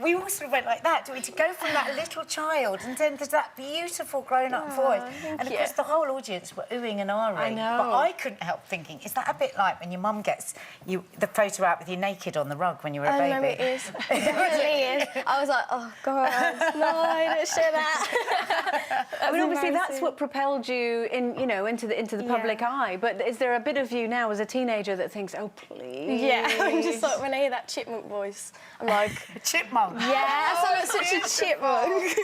we all sort of went like that, to go from that little child and then to that beautiful grown-up voice. And of course, the whole audience were oohing and ahhing. I know. But I couldn't help thinking, is that a bit like when your mum gets you the photo out with you naked on the rug when you were a baby? No, it is. It really is. I was like, oh, God, no, don't show that. I mean, obviously, that's what propelled you into the public eye. But is there a bit of you now as a teenager that thinks, oh, please? Yeah, I'm just like, when I hear that chipmunk voice, I'm like... A chipmunk? Yeah, I sound like such a chipmunk.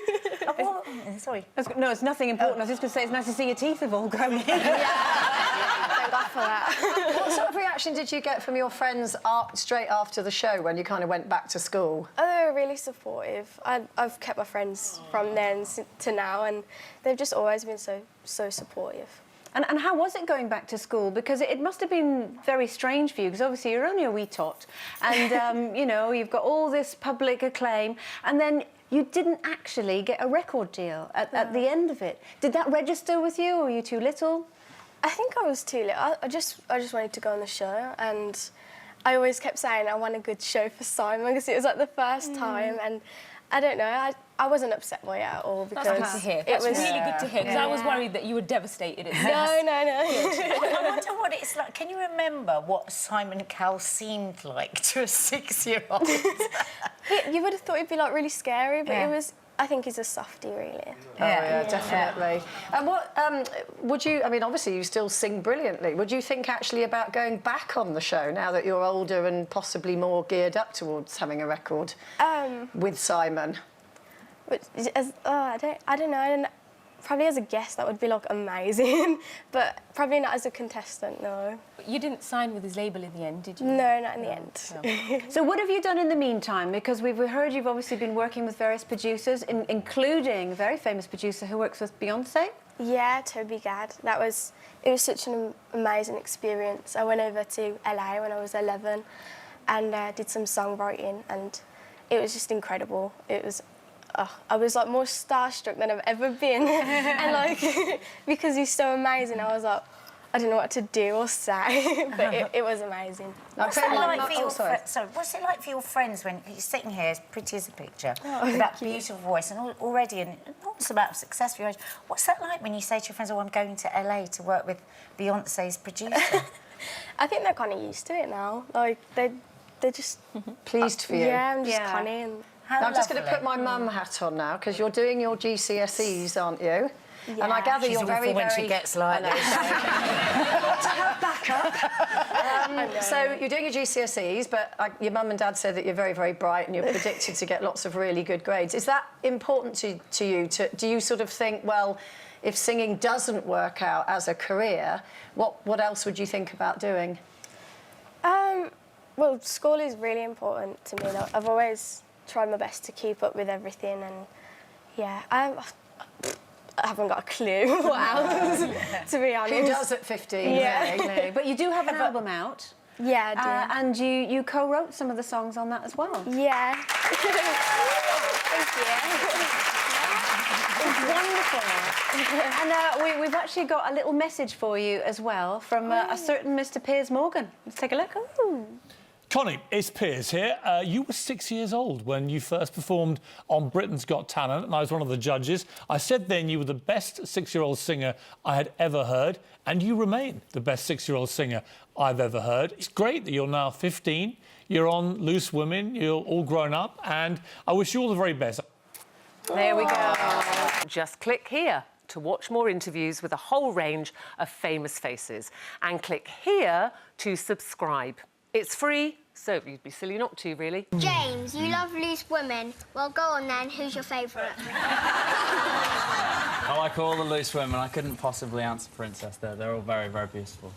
Oh, sorry. No, it's nothing important. I was just going to say it's nice to see your teeth have all grown in. Thank God for that. What sort of reaction did you get from your friends straight after the show when you kind of went back to school? Oh, they were really supportive. I've kept my friends from then to now, and they've just always been so supportive. And how was it going back to school? Because it must have been very strange for you, because obviously you're only a wee tot, and, you've got all this public acclaim, and then you didn't actually get a record deal at the end of it. Did that register with you, or were you too little? I think I was too little. I just wanted to go on the show, and I always kept saying I want a good show for Simon, because it was like the first time, and I don't know, I wasn't upset by it at all, because that's good to hear. That's really good to hear, because I was worried that you were devastated at this. No. I wonder what it's like. Can you remember what Simon Cowell seemed like to a 6-year-old? You would have thought he'd be like really scary, but it was. I think he's a softie, really. Oh, yeah, definitely. And what would you... I mean, obviously, you still sing brilliantly. Would you think, actually, about going back on the show now that you're older and possibly more geared up towards having a record with Simon? But I don't know. Probably as a guest, that would be, like, amazing. But probably not as a contestant, no. You didn't sign with his label in the end, did you? No, not in the end. No. So what have you done in the meantime? Because we've heard you've obviously been working with various producers, including a very famous producer who works with Beyonce. Yeah, Toby Gad. It was such an amazing experience. I went over to LA when I was 11 and did some songwriting, and it was just incredible. It was... I was like more starstruck than I've ever been, and like because he's so amazing, I was like, I don't know what to do or say, but it was amazing. What's it like for your what's it like for your friends when you're sitting here as pretty as a picture with that beautiful voice and already an enormous amount of success for your age? What's that like when you say to your friends, "Oh, I'm going to LA to work with Beyonce's producer"? I think they're kind of used to it now. Like they're just pleased for you. Yeah, I'm just Connie. And I'm just going to put my mum hat on now, because you're doing your GCSEs, aren't you? Yeah. And I gather She's you're very, when she gets like this. Got to have backup. So you're doing your GCSEs, but your mum and dad said that you're very, very bright and you're predicted to get lots of really good grades. Is that important to you? Do you sort of think, well, if singing doesn't work out as a career, what else would you think about doing? Well, school is really important to me. I've always tried my best to keep up with everything, and yeah, I haven't got a clue what else, to be honest. Who does at 15? Yeah. Really? But you do have an album out. Yeah, I do. And you co-wrote some of the songs on that as well. Yeah. Thank you. It's wonderful. And we've actually got a little message for you as well from a certain Mr. Piers Morgan. Let's take a look. Ooh. Connie, it's Piers here. You were 6 years old when you first performed on Britain's Got Talent, and I was one of the judges. I said then you were the best 6-year-old singer I had ever heard, and you remain the best 6-year-old singer I've ever heard. It's great that you're now 15, you're on Loose Women, you're all grown up, and I wish you all the very best. There we go. Just click here to watch more interviews with a whole range of famous faces, and click here to subscribe. It's free, so you'd be silly not to, really. James, you love Loose Women. Well, go on then. Who's your favourite? I like all the Loose Women. I couldn't possibly answer Princess there. They're all very, very beautiful.